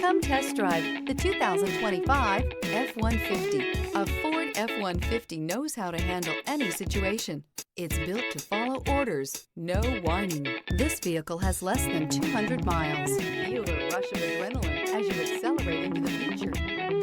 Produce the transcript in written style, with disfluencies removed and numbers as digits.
Come test drive the 2025 F-150. A Ford F-150 knows how to handle any situation. It's built to follow orders, no whining. This vehicle has less than 200 miles. Feel the rush of adrenaline as you accelerate into the future.